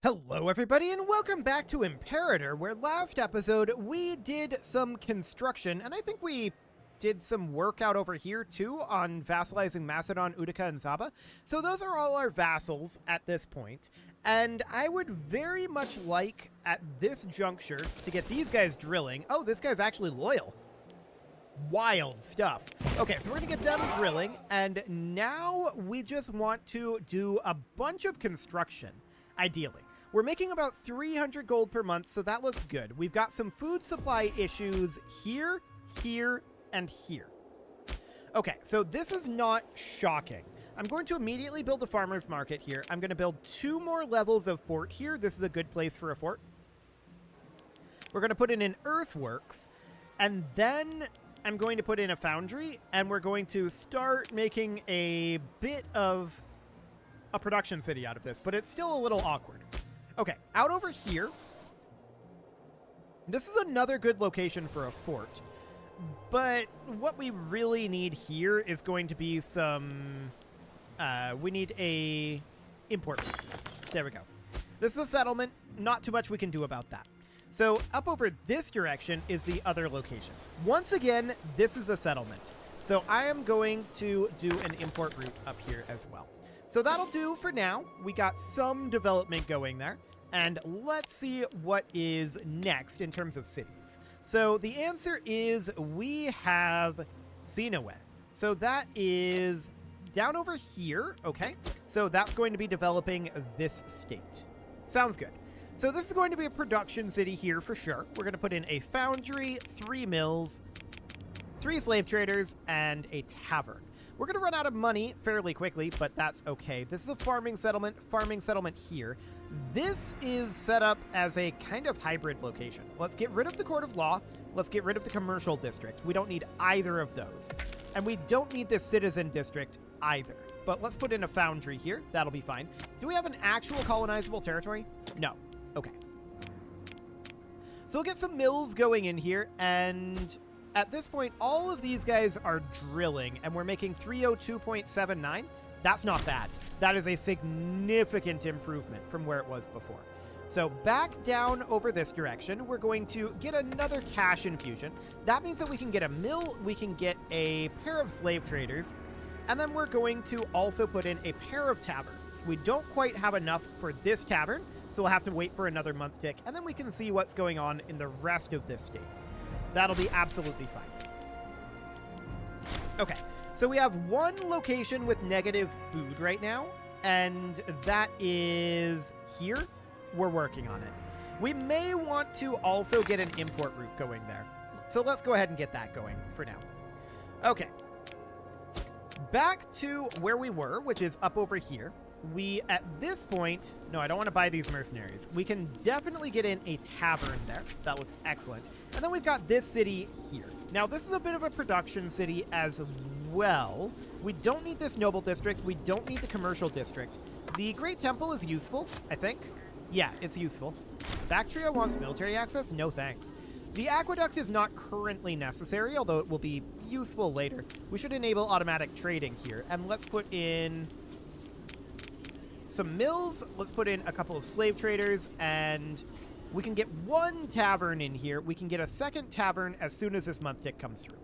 Hello everybody and welcome back to Imperator, where last episode we did some construction, and I think we did some work out over here too on vassalizing Macedon, Utica, and Saba. So those are all our vassals at this point, and I would very much like at this juncture to get these guys drilling. Oh, this guy's actually loyal. Wild stuff. Okay, so we're gonna get them drilling, and now we just want to do a bunch of construction, ideally. We're making about 300 gold per month, so that looks good. We've got some food supply issues here, here, and here. Okay, so this is not shocking. I'm going to immediately build a farmer's market here. I'm going to build 2 more levels of fort here. This is a good place for a fort. We're going to put in an earthworks, and then I'm going to put in a foundry, and we're going to start making a bit of a production city out of this, but it's still a little awkward. Okay, out over here, this is another good location for a fort, but what we really need here is going to be some, we need a import. There we go. This is a settlement, not too much we can do about that. So up over this direction is the other location. Once again, this is a settlement. So I am going to do an import route up here as well. So that'll do for now. We got some development going there. And let's see what is next in terms of cities. So the answer is we have Sinowen. So that is down over here. Okay. So that's going to be developing this state. Sounds good. So this is going to be a production city here for sure. We're going to put in a foundry, 3 mills, 3 slave traders, and a tavern. We're going to run out of money fairly quickly, but that's okay. This is a farming settlement here. This is set up as a kind of hybrid location. Let's get rid of the Court of Law. Let's get rid of the commercial district. We don't need either of those. And we don't need this citizen district either. But let's put in a foundry here. That'll be fine. Do we have an actual colonizable territory? No. Okay. So we'll get some mills going in here, and at this point, all of these guys are drilling, and we're making 302.79. That's not bad. That is a significant improvement from where it was before. So back down over this direction, we're going to get another cash infusion. That means that we can get a mill, we can get a pair of slave traders, and then we're going to also put in a pair of taverns. We don't quite have enough for this tavern, so we'll have to wait for another month tick, and then we can see what's going on in the rest of this state. That'll be absolutely fine. Okay, so we have one location with negative food right now, and that is here. We're working on it. We may want to also get an import route going there. So let's go ahead and get that going for now. Okay. Back to where we were, which is up over here. We, at this point, no, I don't want to buy these mercenaries. We can definitely get in a tavern there. That looks excellent. And then we've got this city here. Now, this is a bit of a production city as well. We don't need this noble district. We don't need the commercial district. The Great Temple is useful, I think. Yeah, it's useful. Bactria wants military access? No thanks. The aqueduct is not currently necessary, although it will be useful later. We should enable automatic trading here. And let's put in some mills. Let's put in a couple of slave traders, and we can get 1 tavern in here. We can get a 2nd tavern as soon as this month tick comes through.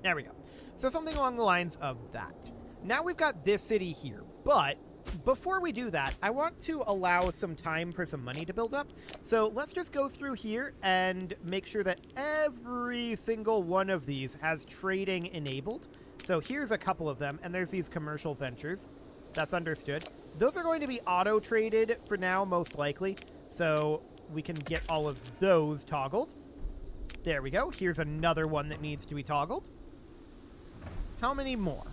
There we go. So something along the lines of that. Now we've got this city here, but before we do that, I want to allow some time for some money to build up. So let's just go through here and make sure that every single one of these has trading enabled. So here's a couple of them, and there's these commercial ventures. That's understood. Those are going to be auto-traded for now, most likely. So we can get all of those toggled. There we go. Here's another one that needs to be toggled. How many more?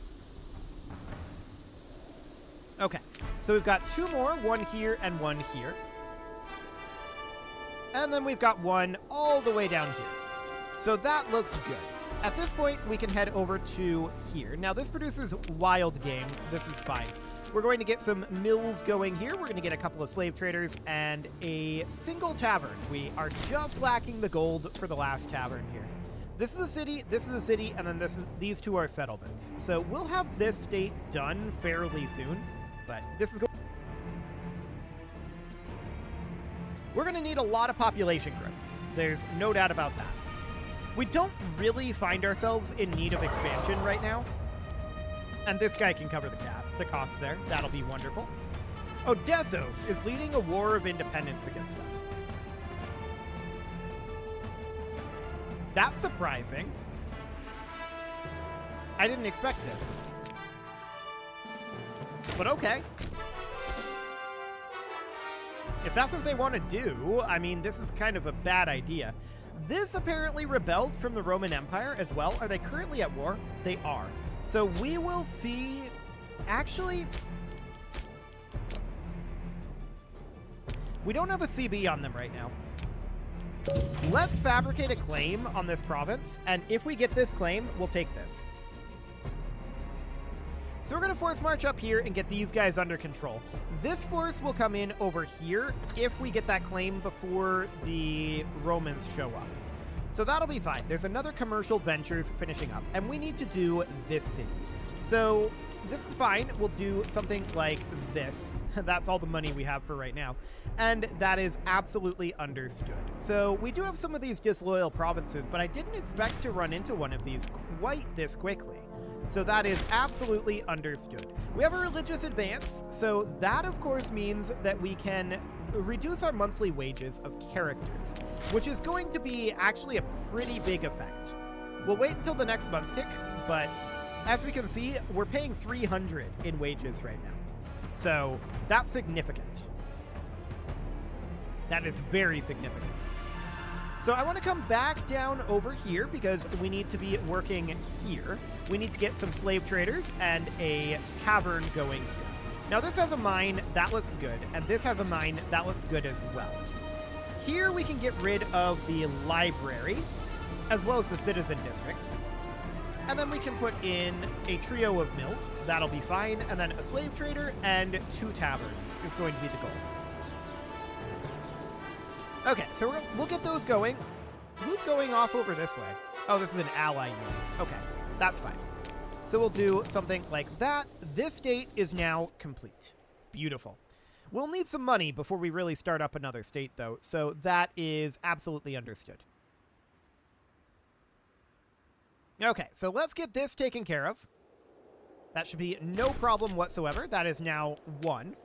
Okay. So we've got 2 more. 1 here and 1 here. And then we've got 1 all the way down here. So that looks good. At this point, we can head over to here. Now, this produces wild game. This is fine. We're going to get some mills going here. We're going to get a couple of slave traders and a single tavern. We are just lacking the gold for the last tavern here. This is a city, and then these 2 are settlements. So we'll have this state done fairly soon, but this is We're going to need a lot of population growth. There's no doubt about that. We don't really find ourselves in need of expansion right now. And this guy can cover the costs there. That'll be wonderful. Odessos is leading a war of independence against us. That's surprising. I didn't expect this. But okay. If that's what they want to do, I mean, this is kind of a bad idea. This apparently rebelled from the Roman Empire as well. Are they currently at war? They are. So we will see... Actually... We don't have a CB on them right now. Let's fabricate a claim on this province, and if we get this claim, we'll take this. So we're going to force march up here and get these guys under control. This force will come in over here if we get that claim before the Romans show up. So that'll be fine. There's another commercial ventures finishing up, and we need to do this city. So this is fine. We'll do something like this. That's all the money we have for right now. And that is absolutely understood. So we do have some of these disloyal provinces, but I didn't expect to run into one of these quite this quickly. So that is absolutely understood. We have a religious advance, so that of course means that we can reduce our monthly wages of characters, which is going to be actually a pretty big effect. We'll wait until the next month tick, but as we can see, we're paying 300 in wages right now. So that's significant. That is very significant. So I want to come back down over here because we need to be working here. We need to get some slave traders and a tavern going here. Now this has a mine, that looks good, and this has a mine, that looks good as well. Here we can get rid of the library, as well as the citizen district. And then we can put in a trio of mills, that'll be fine, and then a slave trader and 2 taverns is going to be the goal. Okay, so we'll get those going. Who's going off over this way? Oh, this is an ally unit. Okay, that's fine. So we'll do something like that. This state is now complete. Beautiful. We'll need some money before we really start up another state, though, so that is absolutely understood. Okay, so let's get this taken care of. That should be no problem whatsoever. That is now 1.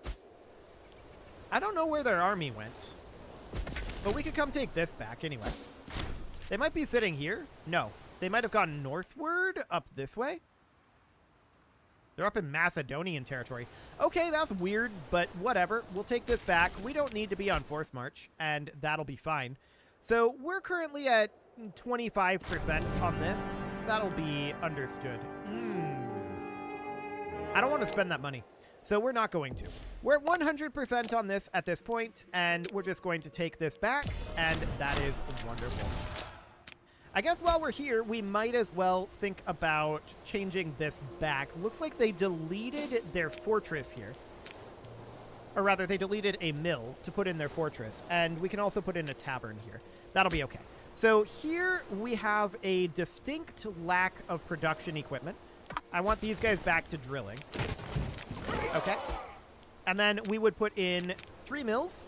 I don't know where their army went. But we could come take this back anyway. They might be sitting here. No. They might have gone northward up this way. They're up in Macedonian territory. Okay, that's weird, but whatever. We'll take this back. We don't need to be on force march, and that'll be fine. So we're currently at 25% on this. That'll be understood. I don't want to spend that money. So we're not going to. We're at 100% on this at this point, and we're just going to take this back, and that is wonderful. I guess while we're here, we might as well think about changing this back. Looks like they deleted their fortress here. Or rather, they deleted a mill to put in their fortress, and we can also put in a tavern here. That'll be okay. So here we have a distinct lack of production equipment. I want these guys back to drilling. Okay. And then we would put in 3 mills.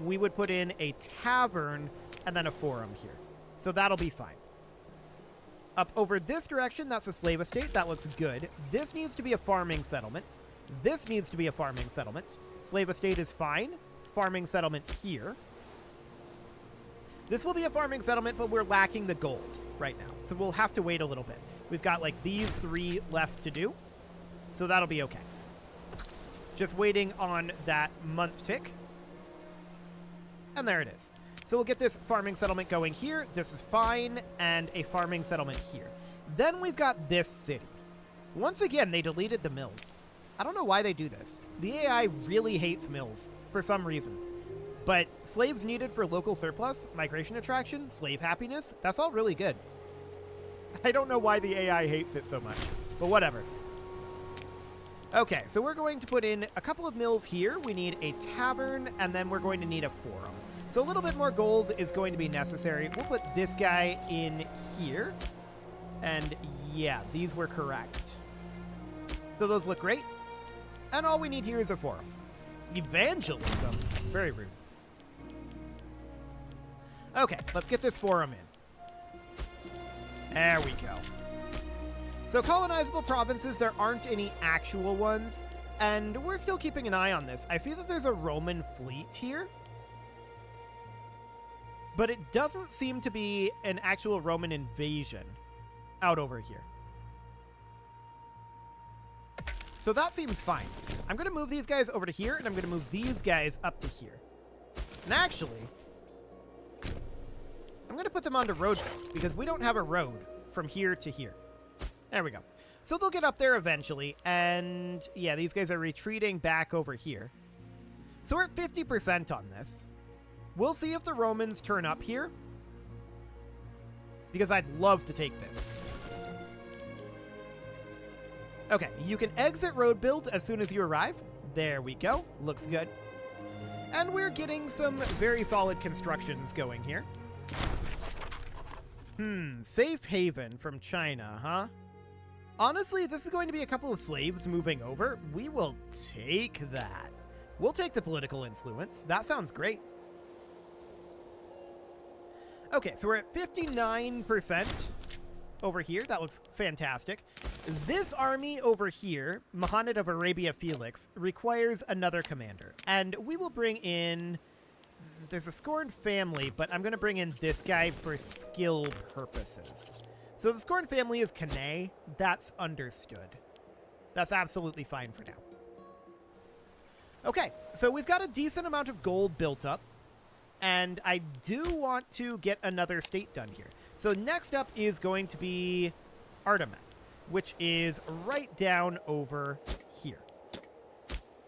We would put in a tavern and then a forum here. So that'll be fine. Up over this direction, that's a slave estate. That looks good. This needs to be a farming settlement. This needs to be a farming settlement. Slave estate is fine. Farming settlement here. This will be a farming settlement, but we're lacking the gold right now. So we'll have to wait a little bit. We've got like these 3 left to do. So that'll be okay. Just waiting on that month tick. And there it is. So we'll get this farming settlement going here. This is fine. And a farming settlement here. Then we've got this city. Once again, they deleted the mills. I don't know why they do this. The AI really hates mills for some reason. But slaves needed for local surplus, migration attraction, slave happiness, that's all really good. I don't know why the AI hates it so much, but whatever. Okay, so we're going to put in a couple of mills here. We need a tavern, and then we're going to need a forum. So a little bit more gold is going to be necessary. We'll put this guy in here. And yeah, these were correct. So those look great. And all we need here is a forum. Evangelism. Very rude. Okay, let's get this forum in. There we go. So colonizable provinces, there aren't any actual ones, and we're still keeping an eye on this. I see that there's a Roman fleet here, but it doesn't seem to be an actual Roman invasion out over here. So that seems fine. I'm going to move these guys over to here, and I'm going to move these guys up to here. And actually, I'm going to put them onto road build, because we don't have a road from here to here. There we go. So they'll get up there eventually, and yeah, these guys are retreating back over here. So we're at 50% on this. We'll see if the Romans turn up here, because I'd love to take this. Okay, you can exit road build as soon as you arrive. There we go. Looks good. And we're getting some very solid constructions going here. Safe haven from China, huh? Honestly, this is going to be a couple of slaves moving over. We will take that. We'll take the political influence. That sounds great. Okay, so we're at 59% over here. That looks fantastic. This army over here, Muhammad of Arabia Felix, requires another commander. And we will bring in... There's a Scorned family, but I'm going to bring in this guy for skill purposes. So the Scorned family is Kane. That's understood. That's absolutely fine for now. Okay, so we've got a decent amount of gold built up. And I do want to get another state done here. So next up is going to be Artemet, which is right down over here.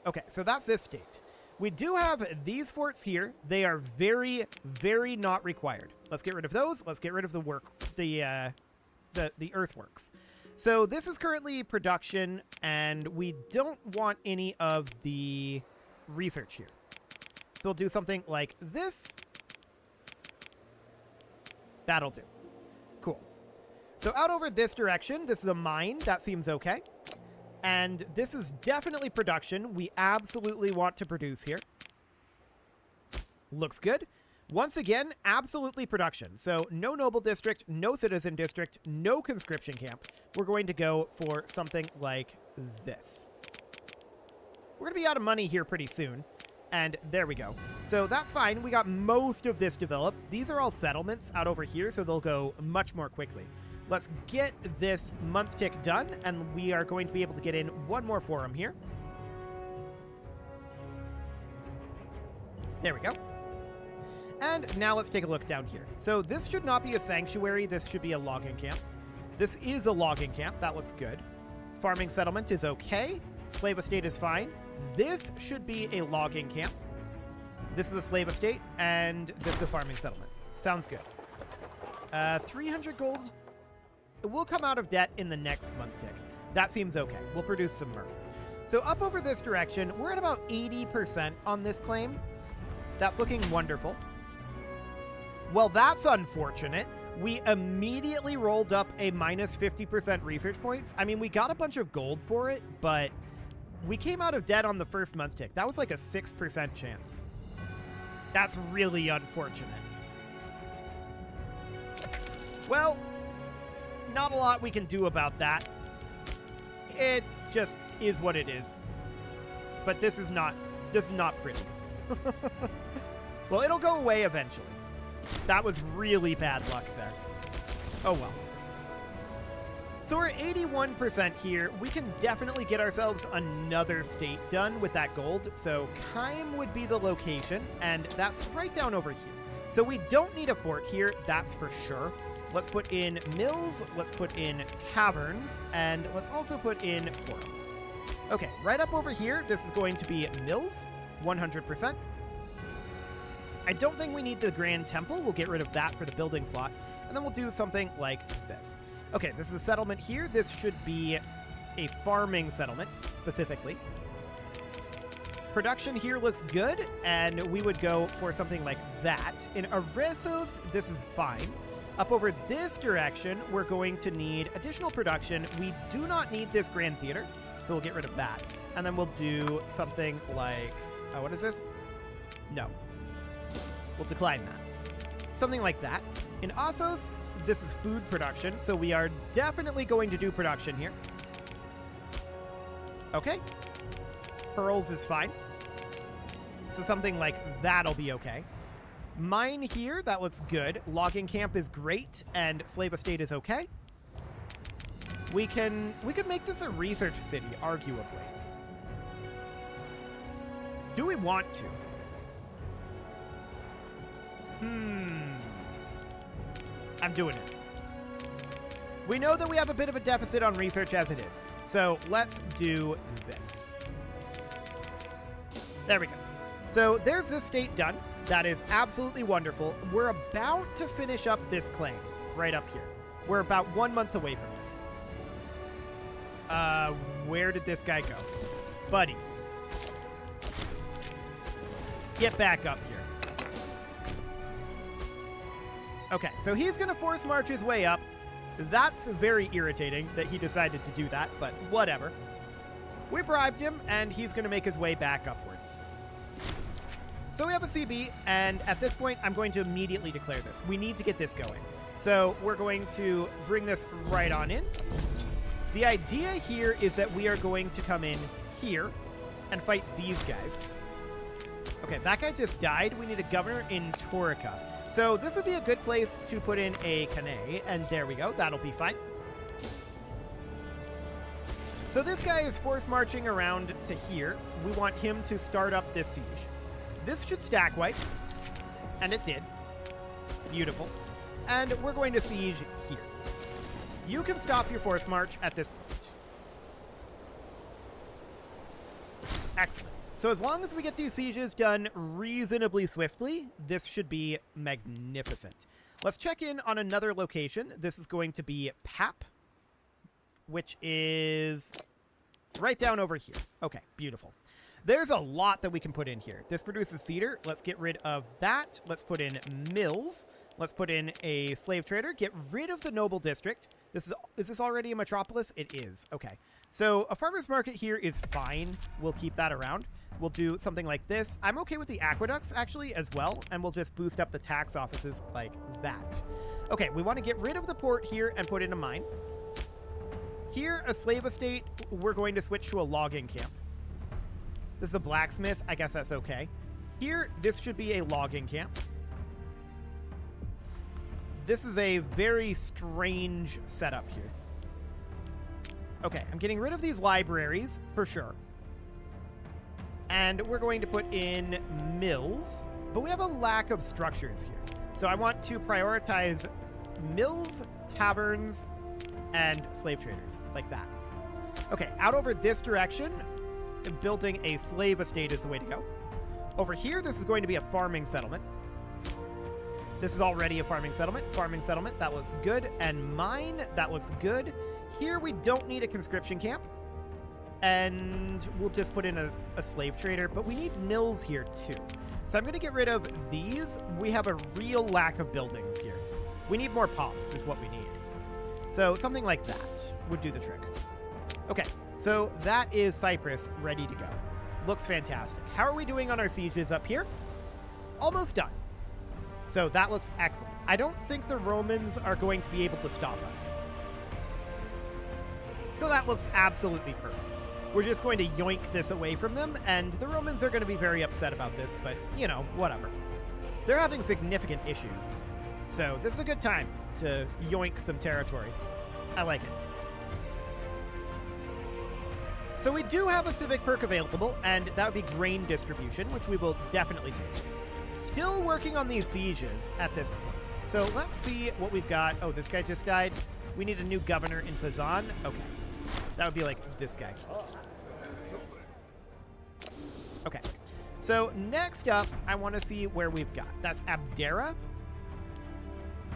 Okay, so that's this state. We do have these forts here. They are very, very not required. Let's get rid of those. Let's get rid of the earthworks. So this is currently production, and we don't want any of the research here. So we'll do something like this. That'll do. Cool. So out over this direction, this is a mine. That seems okay. And this is definitely production. We absolutely want to produce here. Looks good. Once again, absolutely production. So no noble district, no citizen district, no conscription camp. We're going to go for something like this. We're going to be out of money here pretty soon. And there we go. So that's fine. We got most of this developed. These are all settlements out over here, so they'll go much more quickly. Let's get this month tick done, and we are going to be able to get in one more forum here. There we go. And now let's take a look down here. So this should not be a sanctuary. This should be a logging camp. This is a logging camp. That looks good. Farming settlement is okay. Slave estate is fine. This should be a logging camp. This is a slave estate, and this is a farming settlement. Sounds good. 300 gold. We'll come out of debt in the next month tick. That seems okay. We'll produce some myrrh. So up over this direction, we're at about 80% on this claim. That's looking wonderful. Well, that's unfortunate. We immediately rolled up a minus 50% research points. I mean, we got a bunch of gold for it, but we came out of debt on the first month tick. That was like a 6% chance. That's really unfortunate. Well, not a lot we can do about that. It just is what it is. But this is not pretty. Well, it'll go away eventually. That was really bad luck there. Oh well. So we're at 81% here. We can definitely get ourselves another state done with that gold. So Kime would be the location, and that's right down over here. So we don't need a fort here, that's for sure. Let's put in mills, let's put in taverns, and let's also put in forums. Okay, right up over here, this is going to be mills, 100%. I don't think we need the Grand Temple. We'll get rid of that for the building slot, and then we'll do something like this. Okay, this is a settlement here. This should be a farming settlement, specifically. Production here looks good, and we would go for something like that. In Aresos, this is fine. Up over this direction, we're going to need additional production. We do not need this Grand Theater, so we'll get rid of that. And then we'll do something like... what is this? No. We'll decline that. Something like that. In Assos, this is food production, so we are definitely going to do production here. Okay. Pearls is fine. So something like that'll be okay. Mine here, that looks good. Logging camp is great, and slave estate is okay. We could make this a research city, arguably. Do we want to? I'm doing it. We know that we have a bit of a deficit on research as it is, so let's do this. There we go. So there's this state done. That is absolutely wonderful. We're about to finish up this claim right up here. We're about 1 month away from this. Where did this guy go? Buddy. Get back up here. Okay, so he's going to force march his way up. That's very irritating that he decided to do that, but whatever. We bribed him, and he's going to make his way back upwards. So we have a CB, and at this point, I'm going to immediately declare this. We need to get this going. So we're going to bring this right on in. The idea here is that we are going to come in here and fight these guys. Okay, that guy just died. We need a governor in Torica. So this would be a good place to put in a Cannae, and there we go. That'll be fine. So this guy is force marching around to here. We want him to start up this siege. This should stack wipe, and it did. Beautiful. And we're going to siege here. You can stop your force march at this point. Excellent. So as long as we get these sieges done reasonably swiftly, this should be magnificent. Let's check in on another location. This is going to be Pap, which is right down over here. Okay, beautiful. There's a lot that we can put in here. This produces cedar. Let's get rid of that. Let's put in mills. Let's put in a slave trader. Get rid of the noble district. Is this already a metropolis? It is. Okay. So a farmer's market here is fine. We'll keep that around. We'll do something like this. I'm okay with the aqueducts, actually, as well, and we'll just boost up the tax offices like that. Okay, we want to get rid of the port here and put in a mine. Here, a slave estate, we're going to switch to a logging camp. This is a blacksmith. I guess that's okay. Here, this should be a logging camp. This is a very strange setup here. Okay, I'm getting rid of these libraries, for sure. And we're going to put in mills, but we have a lack of structures here. So I want to prioritize mills, taverns, and slave traders, like that. Okay, out over this direction, building a slave estate is the way to go. Over here, this is going to be a farming settlement. This is already a farming settlement. Farming settlement, that looks good. And mine, that looks good. Here, we don't need a conscription camp. And we'll just put in a slave trader, but we need mills here too. So I'm going to get rid of these. We have a real lack of buildings here. We need more pops is what we need. So something like that would do the trick. Okay, so that is Cyprus ready to go. Looks fantastic. How are we doing on our sieges up here? Almost done. So that looks excellent. I don't think the Romans are going to be able to stop us. So that looks absolutely perfect. We're just going to yoink this away from them, and the Romans are going to be very upset about this, but, you know, whatever. They're having significant issues. So this is a good time to yoink some territory. I like it. So we do have a civic perk available, and that would be grain distribution, which we will definitely take. Still working on these sieges at this point. So let's see what we've got. Oh, this guy just died. We need a new governor in Fazan. Okay. That would be like this guy. Okay. So next up, I want to see where we've got. That's Abdera.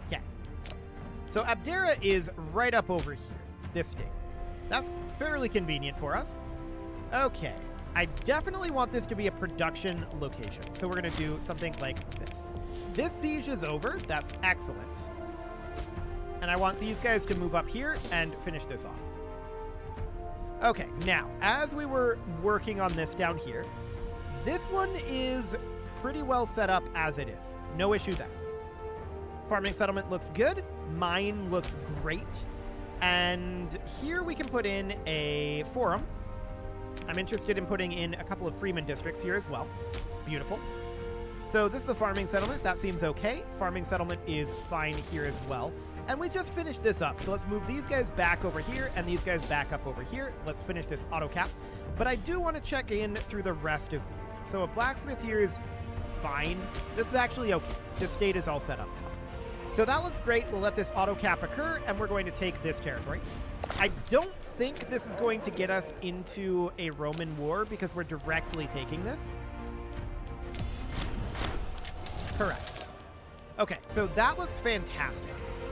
Okay. So Abdera is right up over here. This state. That's fairly convenient for us. Okay. I definitely want this to be a production location. So we're going to do something like this. This siege is over. That's excellent. And I want these guys to move up here and finish this off. Okay, now, as we were working on this down here, this one is pretty well set up as it is. No issue there. Farming settlement looks good. Mine looks great. And here we can put in a forum. I'm interested in putting in a couple of freeman districts here as well. Beautiful. So this is a farming settlement. That seems okay. Farming settlement is fine here as well. And we just finished this up. So let's move these guys back over here and these guys back up over here. Let's finish this auto cap. But I do want to check in through the rest of these. So a blacksmith here is fine. This is actually okay. This state is all set up now. So that looks great. We'll let this auto cap occur, and we're going to take this territory. I don't think this is going to get us into a Roman war because we're directly taking this. Correct. Okay, so that looks fantastic.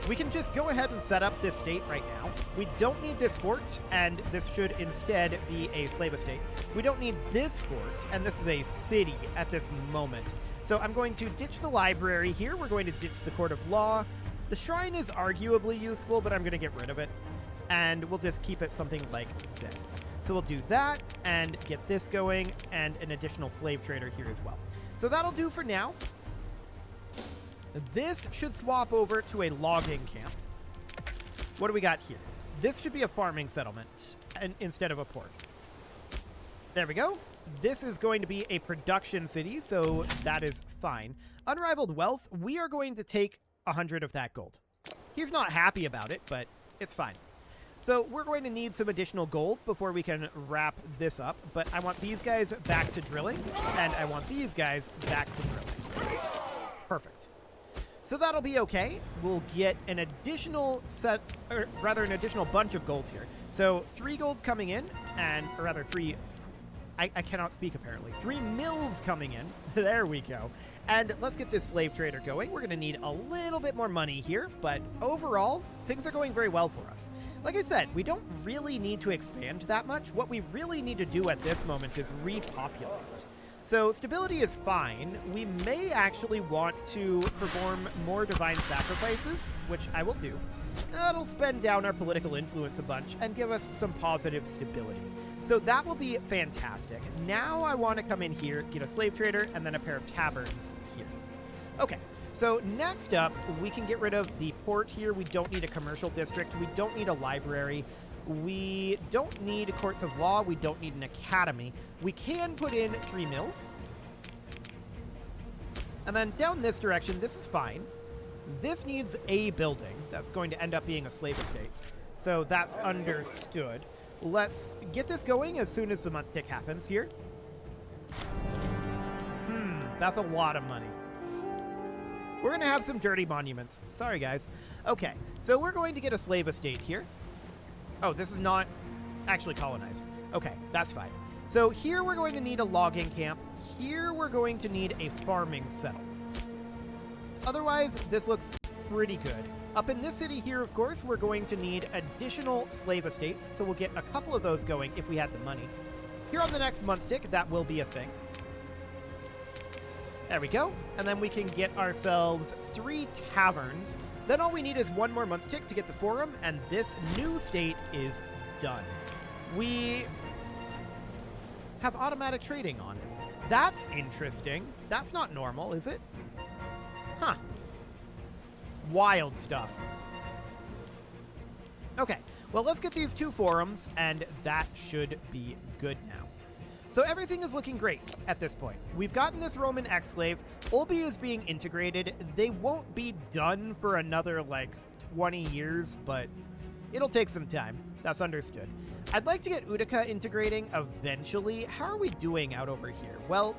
We can just go ahead and set up this state right now. We don't need this fort, and this should instead be a slave estate. We don't need this fort, and this is a city at this moment. So I'm going to ditch the library here. We're going to ditch the court of law. The shrine is arguably useful, but I'm going to get rid of it. And we'll just keep it something like this. So we'll do that and get this going and an additional slave trader here as well. So that'll do for now. This should swap over to a logging camp. What do we got here? This should be a farming settlement instead of a port. There we go. This is going to be a production city, so that is fine. Unrivaled wealth, we are going to take 100 of that gold. He's not happy about it, but it's fine. So we're going to need some additional gold before we can wrap this up, but I want these guys back to drilling, and I want these guys back to drilling. Perfect. So that'll be okay. We'll get an additional set, or rather an additional bunch of gold here. So 3 gold coming in, or rather 3... I cannot speak, apparently. 3 mills coming in. There we go. And let's get this slave trader going. We're going to need a little bit more money here, but overall, things are going very well for us. Like I said, we don't really need to expand that much. What we really need to do at this moment is repopulate. So stability is fine. We may actually want to perform more divine sacrifices, which I will do. That'll spend down our political influence a bunch and give us some positive stability. So that will be fantastic. Now I want to come in here, get a slave trader, and then a pair of taverns here. Okay, so next up, we can get rid of the port here. We don't need a commercial district. We don't need a library. We don't need courts of law. We don't need an academy. We can put in 3 mills. And then down this direction, this is fine. This needs a building. That's going to end up being a slave estate. So that's understood. Let's get this going as soon as the month tick happens here. That's a lot of money. We're going to have some dirty monuments. Sorry, guys. Okay, so we're going to get a slave estate here. Oh, this is not actually colonized. Okay, that's fine. So here we're going to need a logging camp. Here we're going to need a farming settlement. Otherwise, this looks pretty good. Up in this city here, of course, we're going to need additional slave estates, so we'll get a couple of those going if we had the money. Here on the next month tick, that will be a thing. There we go. And then we can get ourselves 3 taverns. Then all we need is 1 more month tick to get the forum, and this new state is done. We have automatic trading on. That's interesting. That's not normal, is it? Huh. Wild stuff. Okay, well, let's get these 2 forums, and that should be good now. So everything is looking great at this point. We've gotten this Roman exclave. Ulbi is being integrated. They won't be done for another, 20 years, but it'll take some time. That's understood. I'd like to get Utica integrating eventually. How are we doing out over here? Well,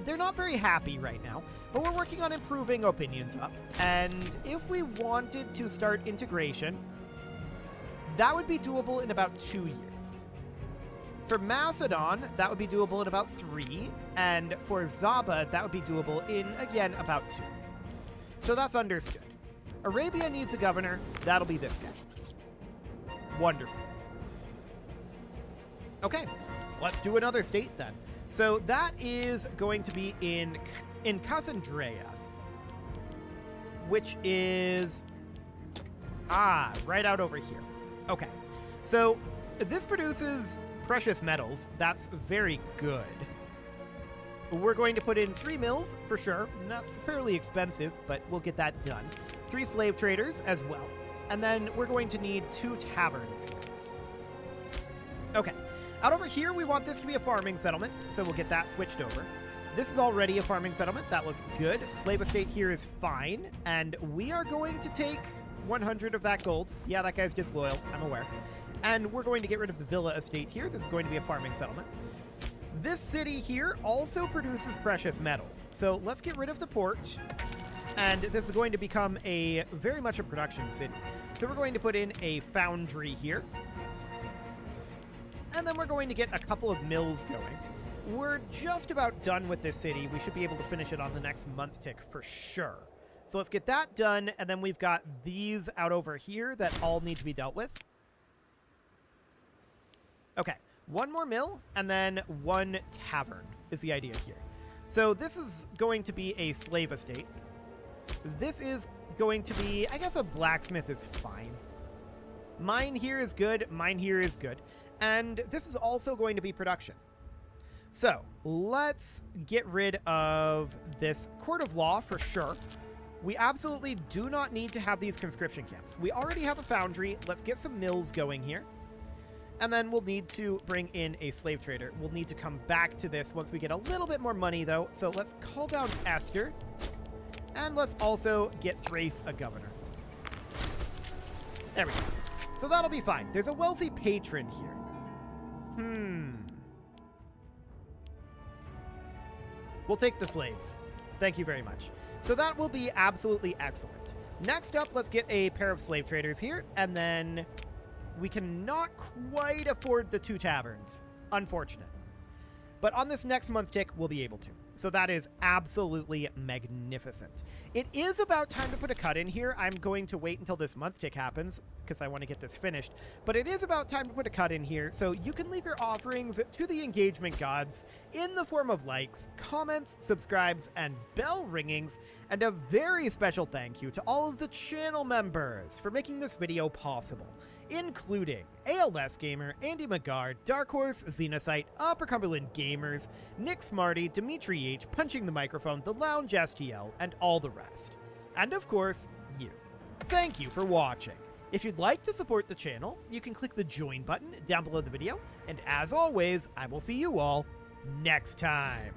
they're not very happy right now, but we're working on improving opinions up. And if we wanted to start integration, that would be doable in about 2 years. For Macedon, that would be doable in about 3. And for Zaba, that would be doable in, again, about 2. So that's understood. Arabia needs a governor. That'll be this guy. Wonderful. Okay, let's do another state then. So that is going to be in Cassandrea, which is, right out over here. Okay, so this produces precious metals. That's very good. We're going to put in 3 mills for sure. That's fairly expensive, but we'll get that done. 3 slave traders as well. And then we're going to need 2 taverns here. Okay. Out over here, we want this to be a farming settlement, so we'll get that switched over. This is already a farming settlement. That looks good. Slave estate here is fine, and we are going to take 100 of that gold. Yeah, that guy's disloyal. I'm aware. And we're going to get rid of the villa estate here. This is going to be a farming settlement. This city here also produces precious metals, so let's get rid of the port. And this is going to become very much a production city. So we're going to put in a foundry here. And then we're going to get a couple of mills going. We're just about done with this city. We should be able to finish it on the next month tick for sure. So let's get that done, and then we've got these out over here that all need to be dealt with. Okay, 1 more mill, and then 1 tavern is the idea here. So this is going to be a slave estate. This is going to be, I guess a blacksmith is fine. Mine here is good, mine here is good. And this is also going to be production. So let's get rid of this court of law for sure. We absolutely do not need to have these conscription camps. We already have a foundry. Let's get some mills going here. And then we'll need to bring in a slave trader. We'll need to come back to this once we get a little bit more money, though. So let's call down Esther. And let's also get Thrace a governor. There we go. So that'll be fine. There's a wealthy patron here. We'll take the slaves. Thank you very much. So that will be absolutely excellent. Next up, let's get a pair of slave traders here, and then we cannot quite afford the 2 taverns. Unfortunate. But on this next month tick, we'll be able to. So that is absolutely magnificent. It is about time to put a cut in here. I'm going to wait until this month tick happens because I want to get this finished. But it is about time to put a cut in here. So you can leave your offerings to the engagement gods in the form of likes, comments, subscribes, and bell ringings. And a very special thank you to all of the channel members for making this video possible, including ALS Gamer, Andy McGard, Dark Horse, Xenocyte, Upper Cumberland Gamers, Nick Smarty, Dimitri H, Punching the Microphone, The Lounge STL, and all the rest. And of course, you. Thank you for watching. If you'd like to support the channel, you can click the join button down below the video, and as always, I will see you all next time.